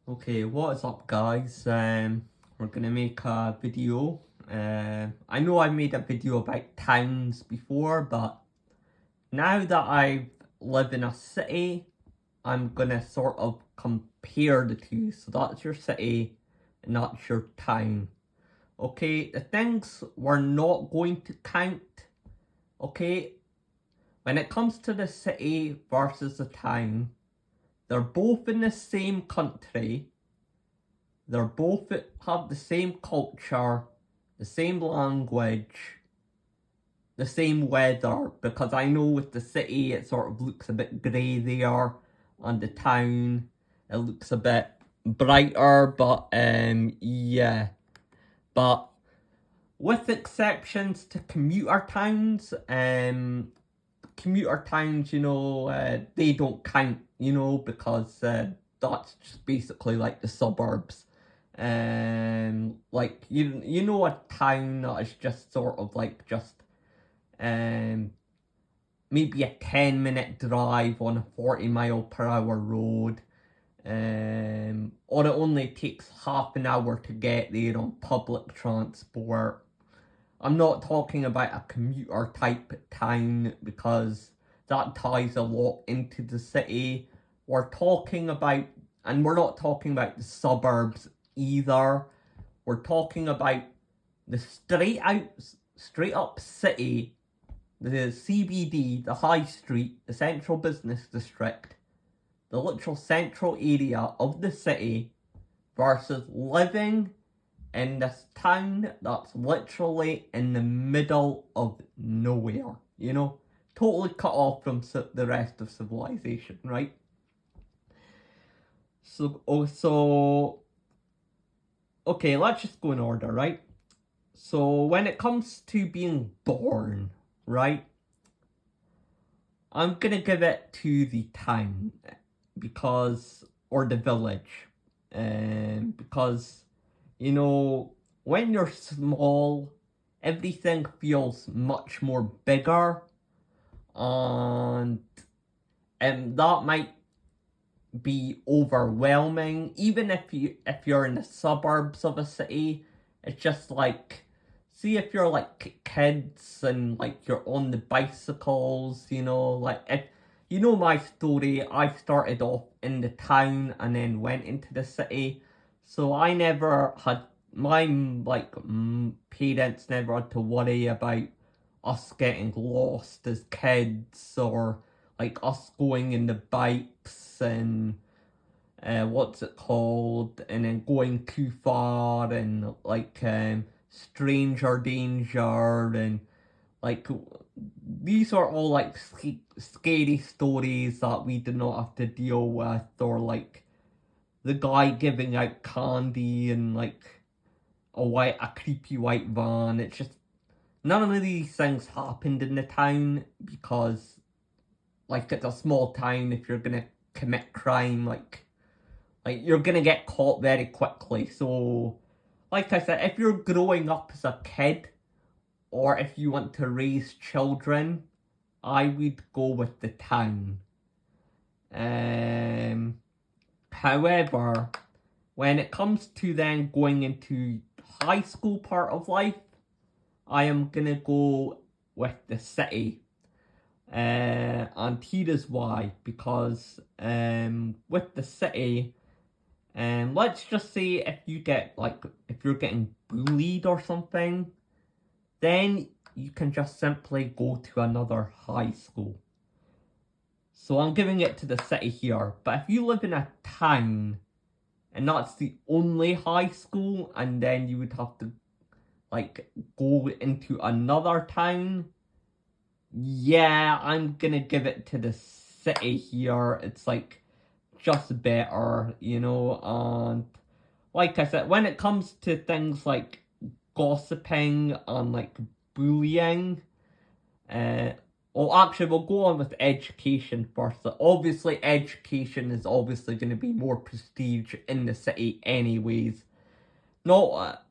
Okay, what is up guys? We're gonna make a video. I know I've made a video about towns before, but now that I live in a city, I'm gonna sort of compare the two. So that's your city and that's your town. Okay, the things we're not going to count, okay, when it comes to the city versus the town, they're both in the same country. They're both have the same culture, the same language, the same weather. Because I know with the city it sort of looks a bit grey there, and the town it looks a bit brighter. But yeah. But with exceptions to commuter towns, they don't count, because that's just basically like the suburbs. Like a town that is just sort of like just um maybe a 10-minute drive on a 40-mile-per-hour road. Or it only takes half an hour to get there on public transport. I'm not talking about a commuter type town because that ties a lot into the city. We're talking about, and we're not talking about the suburbs either. We're talking about the straight up city, the CBD, the high street, the central business district, the literal central area of the city versus living in this town that's literally in the middle of nowhere, totally cut off from the rest of civilization, right? Okay, let's just go in order, right? So when it comes to being born, right, I'm gonna give it to the town or the village, because when you're small, everything feels much more bigger, and that might be overwhelming. Even if you're in the suburbs of a city, it's just like, see, if you're like kids and like you're on the bicycles, like if my story, I started off in the town and then went into the city. So I never had my parents never had to worry about us getting lost as kids, or like us going in the bikes and what's it called, and then going too far, and like stranger danger, and like these are all like scary stories that we did not have to deal with, or like the guy giving out candy and like a creepy white van. It's just none of these things happened in the town because, like, it's a small town. If you're gonna commit crime, like you're gonna get caught very quickly. So, like I said, if you're growing up as a kid, or if you want to raise children, I would go with the town. However, when it comes to then going into high school part of life, I am gonna go with the city. And here is why. Because with the city, let's just say if you're getting bullied or something, then you can just simply go to another high school. So I'm giving it to the city here. But if you live in a town and that's the only high school, and then you would have to like go into another town, yeah, I'm gonna give it to the city here. It's like just better, and like I said, when it comes to things like gossiping and like bullying, actually, we'll go on with education first. So obviously, education is obviously going to be more prestige in the city, anyways. Not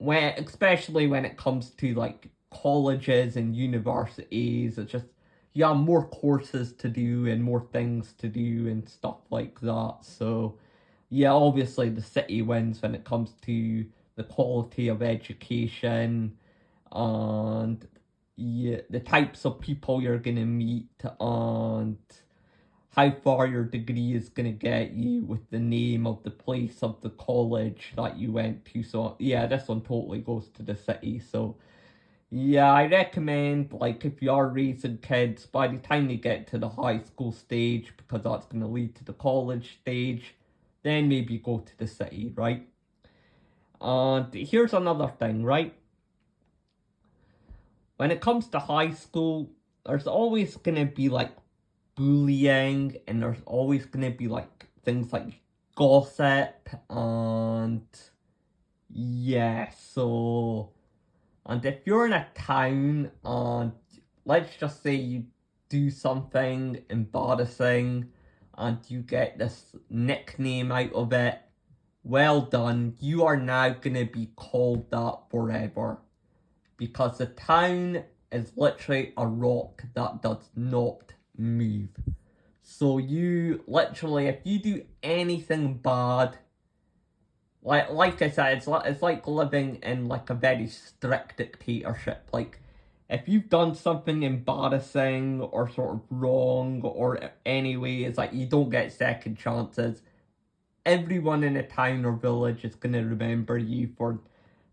especially when it comes to like colleges and universities. It's just you have more courses to do and more things to do and stuff like that. So yeah, obviously the city wins when it comes to the quality of education and yeah, the types of people you're gonna meet and how far your degree is gonna get you with the name of the place of the college that you went to. So yeah, this one totally goes to the city. So yeah, I recommend, like, if you are raising kids, by the time they get to the high school stage, because that's going to lead to the college stage, then maybe go to the city, right? And here's another thing, right? When it comes to high school, there's always going to be, like, bullying, and there's always going to be, like, things like gossip, and yeah, so... And if you're in a town and let's just say you do something embarrassing and you get this nickname out of it, well done. You are now going to be called that forever. Because the town is literally a rock that does not move. So you literally, if you do anything bad, like I said, it's like living in like a very strict dictatorship. Like, if you've done something embarrassing or sort of wrong or anyway, it's like you don't get second chances. Everyone in a town or village is gonna remember you for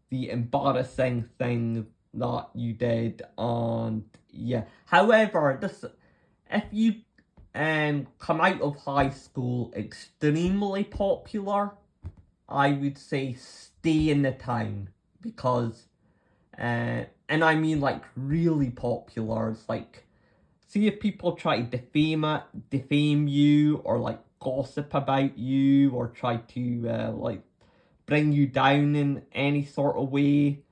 the embarrassing thing that you did, and yeah. However, this if you come out of high school extremely popular, I would say stay in the town because, and I mean like really popular. It's like, see if people try to defame you, or like gossip about you, or try to like bring you down in any sort of way.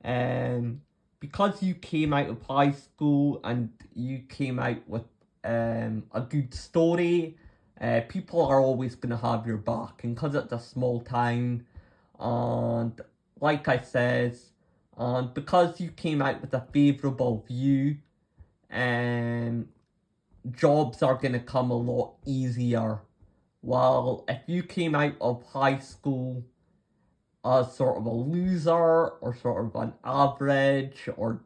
Um, because you came out of high school and you came out with a good story, people are always going to have your back. And because it's a small town, and like I says, and because you came out with a favourable view, um, jobs are going to come a lot easier. While if you came out of high school as sort of a loser or sort of an average, or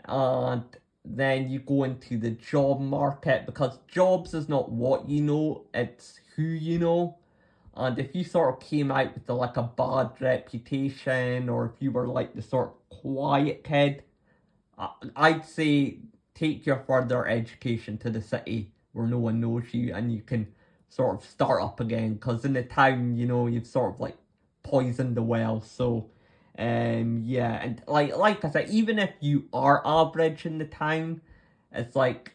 and then you go into the job market, because jobs is not what you know, it's who you know. And if you sort of came out with like a bad reputation, or if you were like the sort of quiet kid, I'd say take your further education to the city where no one knows you and you can sort of start up again. Because in the town, you know, you've sort of like poisoned the well. So, yeah, and like I said, even if you are average in the town, it's like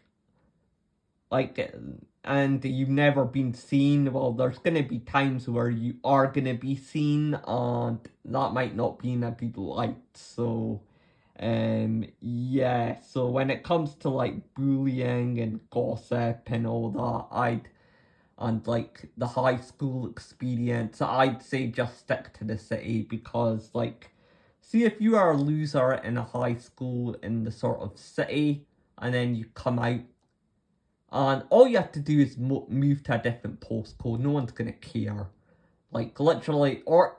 and you've never been seen, well, there's gonna be times where you are gonna be seen, and that might not be in a good light. So yeah, so when it comes to like bullying and gossip and all that, and like the high school experience, I'd say just stick to the city. Because like, see if you are a loser in a high school in the sort of city, and then you come out and all you have to do is move to a different postcode, no one's gonna care. Like, literally, or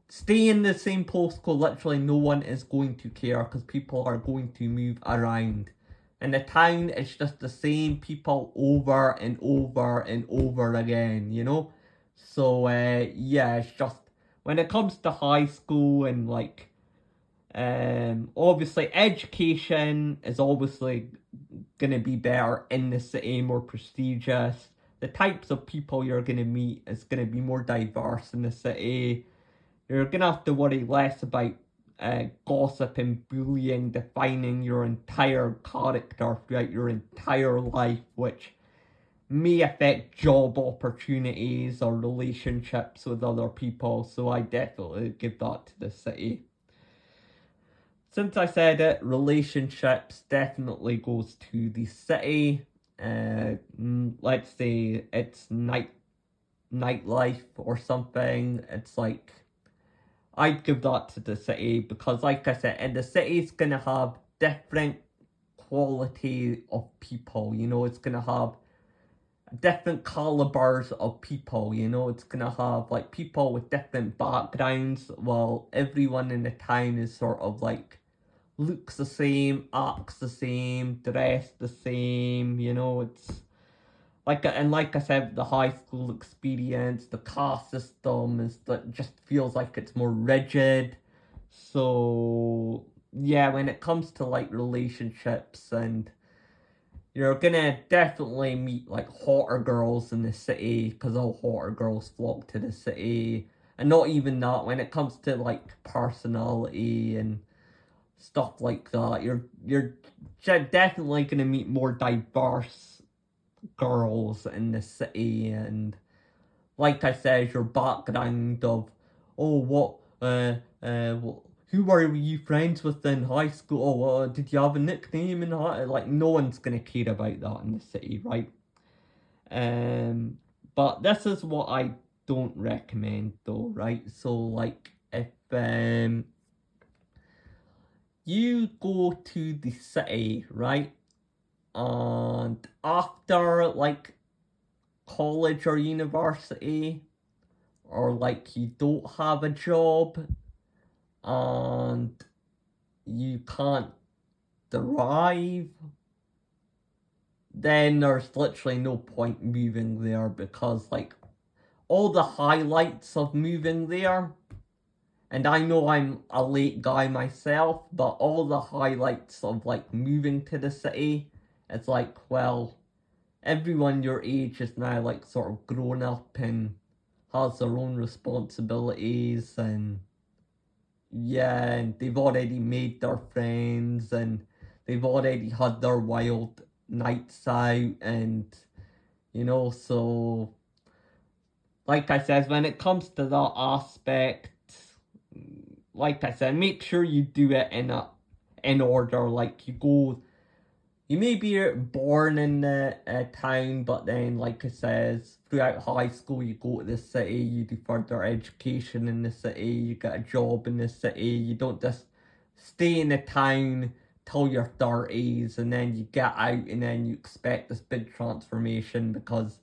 stay in the same postcode, literally no one is going to care because people are going to move around. In the town, it's just the same people over and over and over again, you know? So, yeah, it's just, when it comes to high school and like, obviously education is obviously gonna be better in the city, more prestigious. The types of people you're gonna meet is gonna be more diverse in the city. You're gonna have to worry less about gossip and bullying defining your entire character throughout your entire life, which may affect job opportunities or relationships with other people. So I definitely give that to the city. Since I said it, relationships definitely goes to the city. Let's say it's nightlife or something. It's like, I'd give that to the city because, like I said, in the city it's gonna have different quality of people. You know, it's gonna have different calibers of people, you know. It's gonna have like people with different backgrounds, while everyone in the town is sort of like looks the same, acts the same, dressed the same, you know. It's like, and like I said, the high school experience, the caste system is that just feels like it's more rigid. So yeah, when it comes to like relationships, and you're gonna definitely meet like hotter girls in the city because all hotter girls flock to the city. And not even that, when it comes to like personality and stuff like that, you're definitely gonna meet more diverse girls in the city. And like I said, your background of, oh, what, who were you friends with in high school? Oh, did you have a nickname in high? Like, no one's gonna care about that in the city, right? Um, but this is what I don't recommend, though, right? So, like, if you go to the city, right, and after like college or university, or like you don't have a job and you can't drive, then there's literally no point moving there, because like all the highlights of moving there, and I know I'm a late guy myself, but all the highlights of like moving to the city, it's like, well, everyone your age is now like sort of grown up and has their own responsibilities, and yeah, and they've already made their friends, and they've already had their wild nights out, and you know. So like I said, when it comes to that aspect, like I said, make sure you do it in order. Like, you may be born in the town, but then, like it says, throughout high school, you go to the city, you do further education in the city, you get a job in the city. You don't just stay in the town till your 30s and then you get out and then you expect this big transformation, because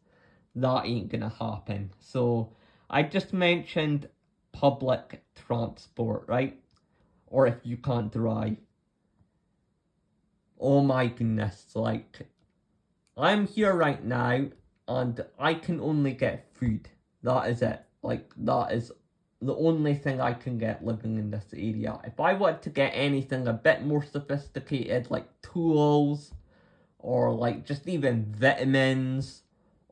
that ain't gonna happen. So, I just mentioned public transport, right? Or if you can't drive. Oh my goodness, like, I'm here right now and I can only get food. That is it. Like, that is the only thing I can get living in this area. If I want to get anything a bit more sophisticated, like tools, or like just even vitamins,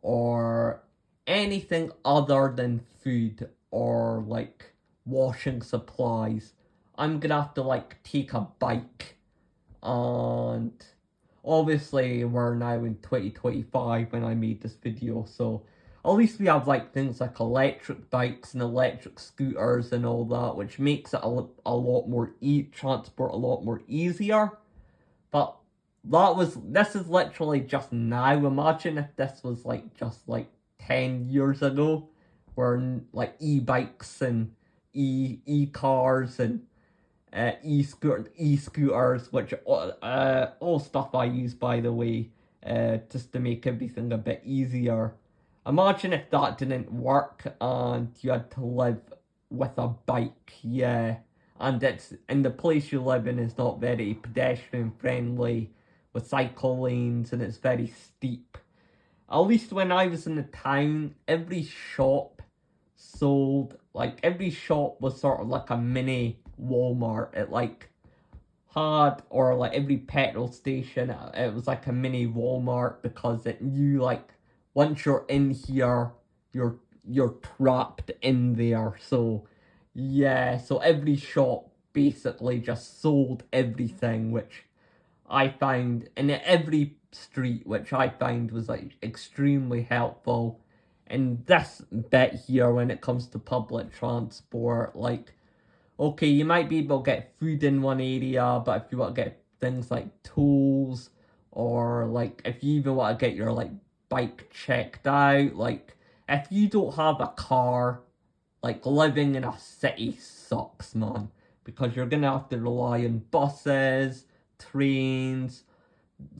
or anything other than food, or like washing supplies, I'm gonna have to like take a bike. And obviously we're now in 2025 when I made this video, so at least we have like things like electric bikes and electric scooters and all that, which makes it a lot more transport a lot more easier. But this is literally just now. Imagine if this was like just like 10 years ago, where like e-bikes and e-cars and e-scooters, which all stuff I use, by the way, just to make everything a bit easier. Imagine if that didn't work and you had to live with a bike, yeah, and it's in the place you live in is not very pedestrian friendly with cycle lanes, and it's very steep. At least when I was in the town, every shop was sort of like a mini Walmart. It like had, or like every petrol station, it was like a mini Walmart, because it knew like once you're in here, you're trapped in there. So yeah, so every shop basically just sold everything, which I found in every street, which I found was like extremely helpful. And this bit here, when it comes to public transport, like, okay, you might be able to get food in one area, but if you want to get things like tools, or like if you even want to get your like bike checked out, like if you don't have a car, like living in a city sucks, man, because you're gonna have to rely on buses, trains,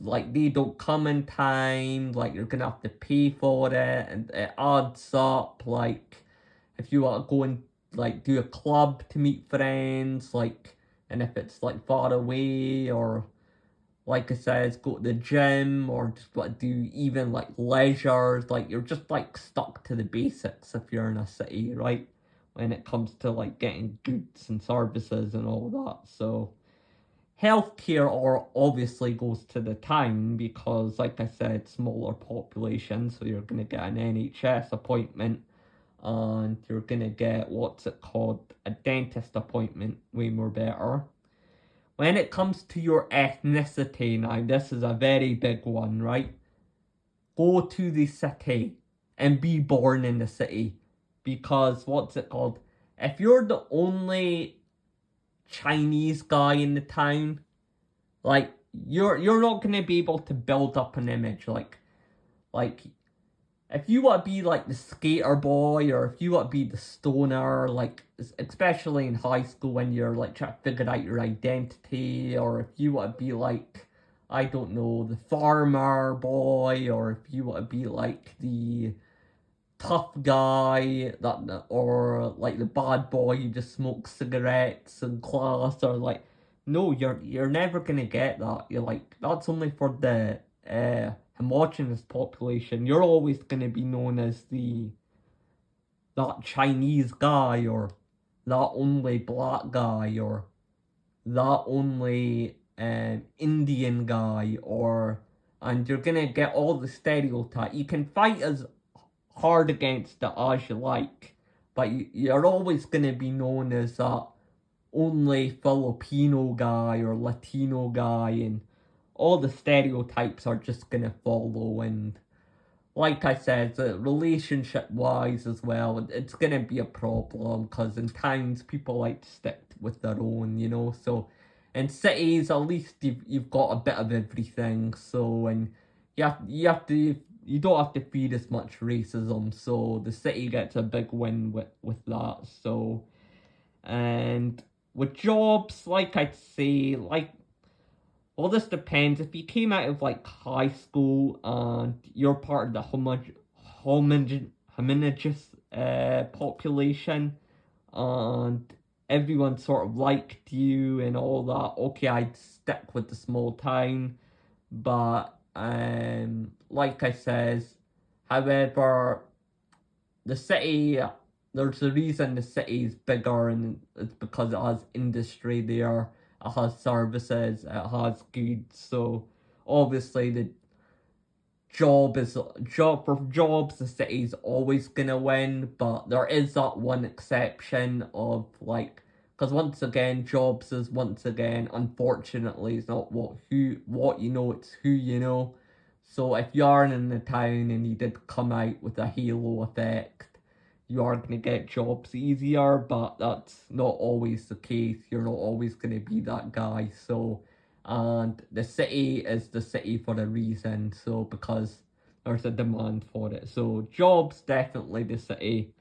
like they don't come in time, like you're gonna have to pay for it, and it adds up. Like if you want to go and like do a club to meet friends, like, and if it's like far away, or like I said, go to the gym, or just want to do even like leisures, like you're just like stuck to the basics if you're in a city, right? When it comes to like getting goods and services and all that. So healthcare or obviously goes to the town because, like I said, smaller population, so you're gonna get an NHS appointment and you're gonna get what's it called, a dentist appointment, way more better. When it comes to your ethnicity, now this is a very big one, right? Go to the city and be born in the city because what's it called? If you're the only Chinese guy in the town, like you're not gonna be able to build up an image like if you want to be like the skater boy, or if you want to be the stoner, like especially in high school when you're like trying to figure out your identity, or if you want to be like, I don't know, the farmer boy, or if you want to be like the tough guy that, or like the bad boy who just smokes cigarettes in class, or like, no, you're never gonna get that. You're like, that's only for the homogenous population. You're always gonna be known as the that Chinese guy, or that only black guy, or that only Indian guy, or, and you're gonna get all the stereotype. You can fight as hard against it as you like, but you're always gonna be known as that only Filipino guy or Latino guy, and all the stereotypes are just gonna follow. And like I said, relationship wise as well, it's gonna be a problem because in towns people like to stick with their own, you know. So in cities, at least you've got a bit of everything. So, and you don't have to feed as much racism. So the city gets a big win with that. So, and with jobs, like I'd say, like, well, this depends. If you came out of like high school and you're part of the homogeneous population, and everyone sort of liked you and all that, okay, I'd stick with the small town. But like I says, however, the city, there's a reason the city is bigger, and it's because it has industry there, it has services, it has goods. So obviously the job for jobs, the city's always gonna win, but there is that one exception of like, because once again, jobs is once again, unfortunately, it's not what you know, it's who you know. So if you are in the town and you did come out with a halo effect, you are gonna get jobs easier, but that's not always the case. You're not always gonna be that guy. So, and the city is the city for a reason. So because there's a demand for it. So jobs, definitely the city.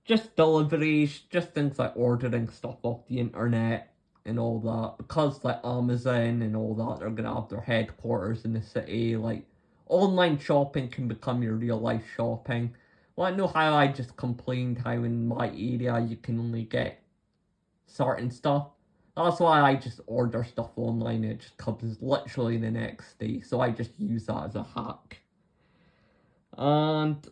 Just deliveries, just things like ordering stuff off the internet and all that. Because like Amazon and all that, they're gonna have their headquarters in the city. Like online shopping can become your real life shopping. Well, I know how I just complained how in my area you can only get certain stuff. That's why I just order stuff online. It just comes literally the next day. So I just use that as a hack. And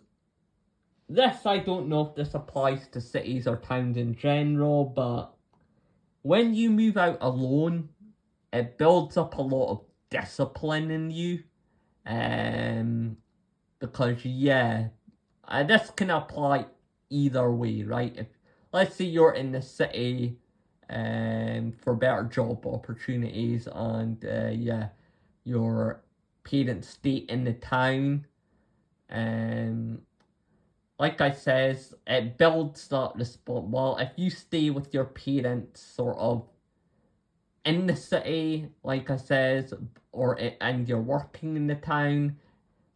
this, I don't know if this applies to cities or towns in general, but when you move out alone, it builds up a lot of discipline in you. Because yeah, this can apply either way, right? If let's say you're in the city, for better job opportunities, and yeah, your parents stay in the town, um, like I says, it builds that response. Well, if you stay with your parents, sort of in the city, like I says, and you're working in the town,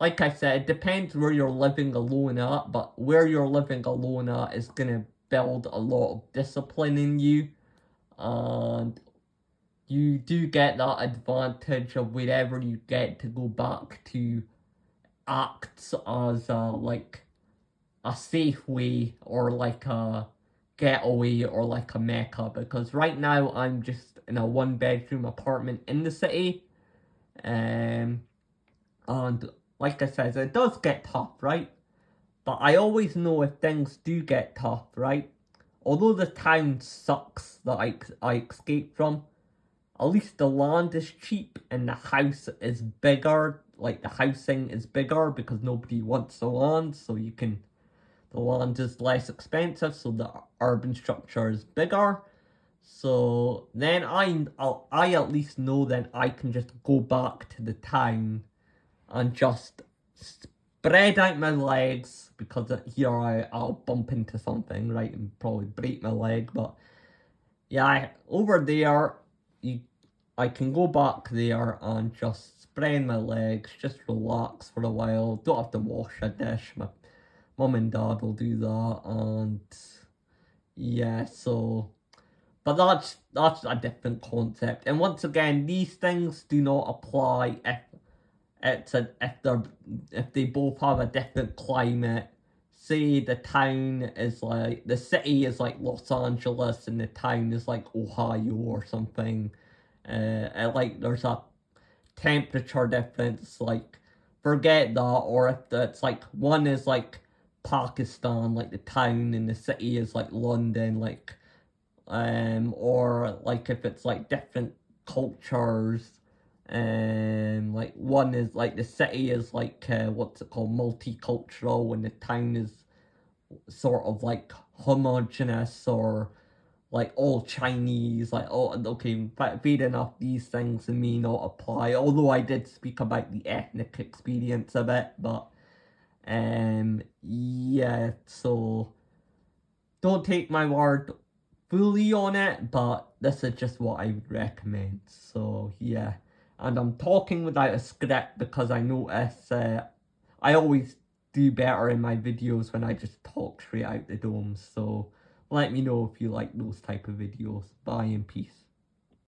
like I said, it depends where you're living alone at, but where you're living alone at is gonna build a lot of discipline in you, and you do get that advantage of whenever you get to go back to acts as like a safe way or like a getaway or like a mecca, because right now I'm just in a 1 bedroom apartment in the city, and like I said, it does get tough, right? But I always know if things do get tough, right? Although the town sucks that I escaped from, at least the land is cheap and the house is bigger. Like the housing is bigger because nobody wants the land, so the land is less expensive, so the urban structure is bigger. So then I at least know that I can just go back to the town and just spread out my legs, because here I'll bump into something, right, and probably break my leg. But yeah, over there, I can go back there and just spread my legs, just relax for a while. Don't have to wash a dish. My mum and dad will do that, and yeah, so. But that's a different concept. And once again, these things do not apply if they both have a different climate. Say the city is like Los Angeles and the town is like Ohio or something. Like there's a temperature difference. Like forget that. Or if it's like one is like Pakistan, like the town, and the city is like London, like or like if it's like different cultures, like one is like the city is like what's it called, multicultural, and the town is sort of like homogenous, or like all Chinese, like, oh, okay, fair enough, these things may not apply, although I did speak about the ethnic experience of it. But yeah, so don't take my word fully on it, but this is just what I would recommend. So yeah, and I'm talking without a script because I notice I always do better in my videos when I just talk straight out the dome. So let me know if you like those type of videos. Bye and peace.